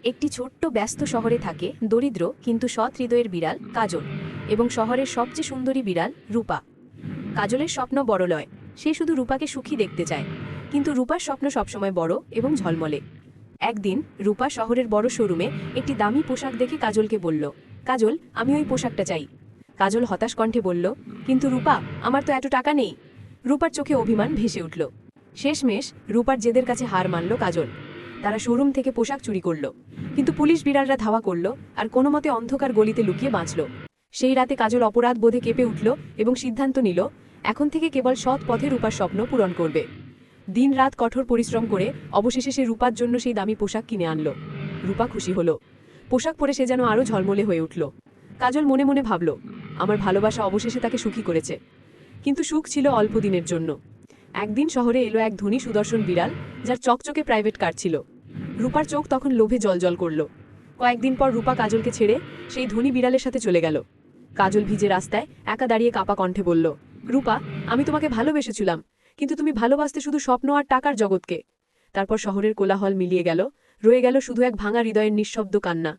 একটি ছোট্ট ব্যস্ত শহরে থাকে দরিদ্র কিন্তু সৎ হৃদয়ের বিড়াল কাজল এবং শহরের সবচেয়ে সুন্দরী বিড়াল রূপা। কাজলের স্বপ্ন বড় নয়, সে শুধু রূপাকে সুখী দেখতে চায়, কিন্তু রূপার স্বপ্ন সবসময় বড় এবং ঝলমলে। একদিন রূপা শহরের বড় শোরুমে একটি দামি পোশাক দেখে কাজলকে বলল, কাজল, আমি ওই পোশাকটা চাই। কাজল হতাশ কণ্ঠে বলল, কিন্তু রূপা, আমার তো এত টাকা নেই। রূপার চোখে অভিমান ভেসে উঠল। শেষমেশ রূপার জেদের কাছে হার মানল কাজল। তারা শোরুম থেকে পোশাক চুরি করল, কিন্তু পুলিশ বিড়ালরা ধাওয়া করল আর কোনো মতে অন্ধকার গলিতে লুকিয়ে বাঁচল। সেই রাতে কাজল অপরাধ বোধে কেঁপে উঠল এবং সিদ্ধান্ত নিল এখন থেকে কেবল সৎ পথে রূপার স্বপ্ন পূরণ করবে। দিন রাত কঠোর পরিশ্রম করে অবশেষে সে রূপার জন্য সেই দামি পোশাক কিনে আনলো। রূপা খুশি হলো, পোশাক পরে সে যেন আরও ঝলমলে হয়ে উঠল। কাজল মনে মনে ভাবল, আমার ভালোবাসা অবশেষে তাকে সুখী করেছে। কিন্তু সুখ ছিল অল্প দিনের জন্য। একদিন শহরে এলো এক ধনী সুদর্শন বিড়াল, যার চকচকে প্রাইভেট কার ছিল। রূপার চোখ তখন লোভে জ্বলজ্বল করল। কয়েকদিন পর রূপা কাজলকে ছেড়ে সেই ধনী বিড়ালের সাথে চলে গেল। কাজল ভিজে রাস্তায় একা দাঁড়িয়ে কাঁপা কণ্ঠে বলল, রূপা, আমি তোমাকে ভালোবেসেছিলাম, কিন্তু তুমি ভালোবাসতে শুধু স্বপ্ন আর টাকার জগৎকে। তারপর শহরের কোলাহল মিলিয়ে গেল, রয়ে গেল শুধু এক ভাঙা হৃদয়ের নিঃশব্দ কান্না।